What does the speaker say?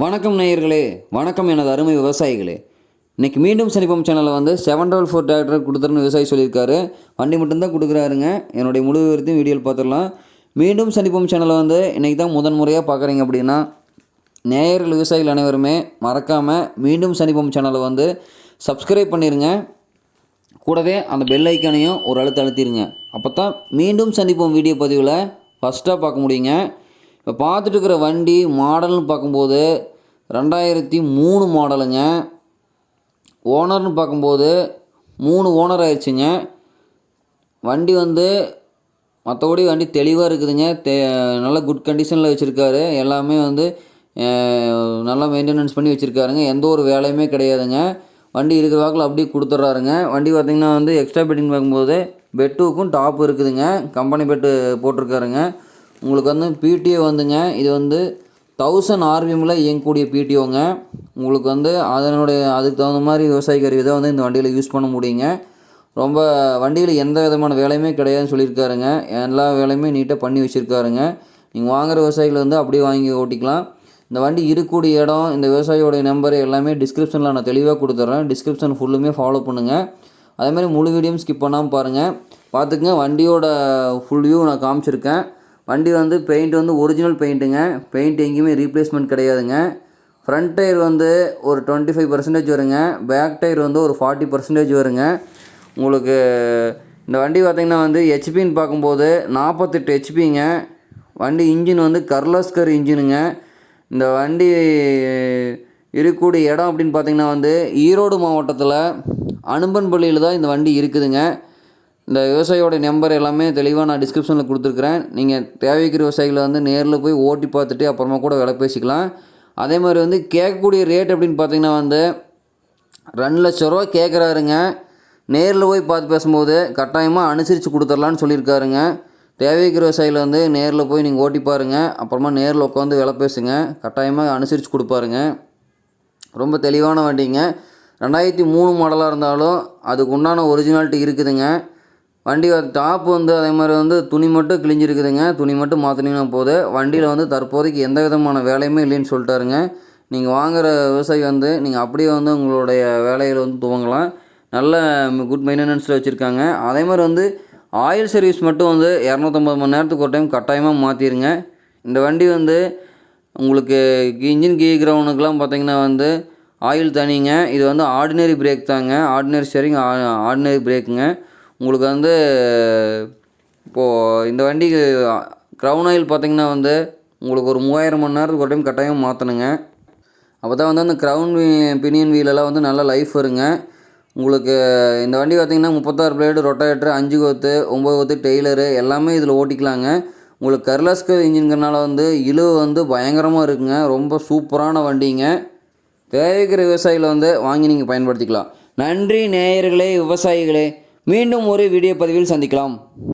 வணக்கம் நேயர்களே, வணக்கம் எனது அருமை விவசாயிகளே. இன்றைக்கி மீண்டும் சனிப்பம் சேனலில் 744 டிராக்டர் கொடுத்துருன்னு விவசாயி சொல்லியிருக்காரு. வண்டி மட்டும்தான் கொடுக்குறாருங்க. என்னுடைய முழு விவரத்தையும் வீடியோவில் பார்த்துடலாம். மீண்டும் சனிப்பம் சேனலில் இன்றைக்கி தான் முதன்முறையாக பார்க்குறீங்க அப்படின்னா, நேயர்கள் விவசாயிகள் அனைவருமே மறக்காமல் மீண்டும் சனிப்பம் சேனலை சப்ஸ்கிரைப் பண்ணிடுங்க. கூடவே அந்த பெல் ஐக்கானையும் ஒரு அழுத்திடுங்க. அப்போ தான் மீண்டும் சந்திப்போம் வீடியோ பதிவில் ஃபஸ்ட்டாக பார்க்க முடியுங்க. இப்போ பார்த்துட்டு இருக்கிற வண்டி மாடல்னு பார்க்கும்போது 2003 மாடலுங்க. ஓனர்னு பார்க்கும்போது 3 ஓனர் ஆயிடுச்சுங்க. வண்டி மற்றபடி வண்டி தெளிவாக இருக்குதுங்க. நல்ல குட் கண்டிஷனில் வச்சுருக்காரு. எல்லாமே நல்லா மெயின்டெனன்ஸ் பண்ணி வச்சுருக்காருங்க. எந்த ஒரு வேலையுமே கிடையாதுங்க. வண்டி இருக்கிற வாக்கில் அப்படியே கொடுத்துட்றாருங்க. வண்டி பார்த்திங்கன்னா எக்ஸ்ட்ரா பெட்டின்னு பார்க்கும்போது பெட்டுக்கும் டாப் இருக்குதுங்க. கம்பெனி பெட்டு போட்டிருக்காருங்க. உங்களுக்கு பிடிஓ இது 1000 RPMல இயங்கக்கூடிய பிடிஓங்க. உங்களுக்கு அதுக்கு தகுந்த மாதிரி விவசாய கருவி தான் இந்த வண்டியில் யூஸ் பண்ண முடியுங்க. ரொம்ப வண்டியில் எந்த விதமான வேலையுமே கிடையாதுன்னு சொல்லியிருக்காருங்க. எல்லா வேலையுமே நீட்டாக பண்ணி வச்சுருக்காருங்க. நீங்கள் வாங்குகிற விவசாயிகள் அப்படியே வாங்கி ஓட்டிக்கலாம். இந்த வண்டி இருக்கக்கூடிய இடம், இந்த விவசாயியோடைய நம்பர் எல்லாமே டிஸ்கிரிப்ஷனில் நான் தெளிவாக கொடுத்துட்றேன். டிஸ்கிரிப்ஷன் ஃபுல்லுமே ஃபாலோ பண்ணுங்கள். அதேமாதிரி முழு வீடியோவும் ஸ்கிப் பண்ணாமல் பாருங்கள். பார்த்துக்குங்க. வண்டியோட ஃபுல் வியூ நான் காமிச்சிருக்கேன். வண்டி பெயிண்ட் ஒரிஜினல் பெயிண்ட்டுங்க. பெயிண்ட் எங்கேயுமே ரீப்ளேஸ்மெண்ட் கிடையாதுங்க. ஃப்ரண்ட் டயர் ஒரு 25% வருங்க. பேக் டயர் ஒரு 40% வருங்க. உங்களுக்கு இந்த வண்டி பார்த்திங்கன்னா ஹெச்பின்னு பார்க்கும்போது 48 ஹெச்பிங்க. வண்டி இன்ஜின் கர்லாஸ்கர் இன்ஜினுங்க. இந்த வண்டி இருக்கக்கூடிய இடம் அப்படின்னு பார்த்திங்கன்னா ஈரோடு மாவட்டத்தில் அனுப்பன்பள்ளியில் தான் இந்த வண்டி இருக்குதுங்க. இந்த விவசாயியோட நம்பர் எல்லாமே தெளிவாக நான் டிஸ்கிரிப்ஷனில் கொடுத்துருக்குறேன். நீங்கள் தேவைக்கிற விவசாயிகளை நேரில் போய் ஓட்டி பார்த்துட்டு அப்புறமா கூட விலை பேசிக்கலாம். அதே மாதிரி கேட்கக்கூடிய ரேட் அப்படின்னு பார்த்திங்கன்னா 2 லட்ச ரூபா கேட்குறாருங்க. நேரில் போய் பார்த்து பேசும்போது கட்டாயமாக அனுசரித்து கொடுத்துர்லான்னு சொல்லியிருக்காருங்க. தேவைக்கிற விவசாயிகள் நேரில் போய் நீங்கள் ஓட்டி பாருங்கள். அப்புறமா நேரில் உட்காந்து விலை பேசுங்க. கட்டாயமாக அனுசரித்து கொடுப்பாருங்க. ரொம்ப தெளிவான வண்டிங்க. 2003 மாடலாக இருந்தாலும் அதுக்கு உண்டான ஒரிஜினாலிட்டி இருக்குதுங்க. வண்டி டாப் அதே மாதிரி துணி மட்டும் கிழிஞ்சிருக்குதுங்க. துணி மட்டும் மாற்றினீங்கன்னா போதும். வண்டியில் தற்போதைக்கு எந்த விதமான வேலையுமே இல்லைன்னு சொல்லிட்டாருங்க. நீங்கள் வாங்குகிற விவசாயி நீங்கள் அப்படியே உங்களுடைய வேலையில் துவங்கலாம். நல்ல குட் மெயின்டெனன்ஸில் வச்சுருக்காங்க. அதே மாதிரி ஆயில் சர்வீஸ் மட்டும் 250 மணி நேரத்துக்கு ஒரு டைம் கட்டாயமாக மாற்றிடுங்க. இந்த வண்டி உங்களுக்கு இன்ஜின் கீ கிரவுண்டுக்கெலாம் பார்த்திங்கன்னா ஆயில் தனிங்க. இது ஆர்டினரி பிரேக் தாங்க. ஆர்டினரி ஸ்டீரிங், ஆர்டினரி பிரேக்குங்க. உங்களுக்கு இப்போது இந்த வண்டிக்கு க்ரௌன் ஆயில் பார்த்திங்கன்னா உங்களுக்கு ஒரு 3000 மணி நேரத்துக்கு ஒரு டைம் கட்டாயம் மாற்றணுங்க. அப்போ தான் அந்த க்ரௌன் பினியன் வீலெல்லாம் நல்ல லைஃப் வருங்க. உங்களுக்கு இந்த வண்டி பார்த்திங்கன்னா 36 பிளேடு, ரொட்டேட்டர், 5 கொத்து, 9 கொத்து, டெய்லரு எல்லாமே இதில் ஓட்டிக்கலாங்க. உங்களுக்கு கர்லாஸ்கர் இன்ஜின்கிறனால இழுவு பயங்கரமாக இருக்குங்க. ரொம்ப சூப்பரான வண்டிங்க. தேவைக்கிற விவசாயிகளை வாங்கி நீங்கள் பயன்படுத்திக்கலாம். நன்றி நேயர்களே, விவசாயிகளே. மீண்டும் ஒரு வீடியோ பதிவில் சந்திக்கலாம்.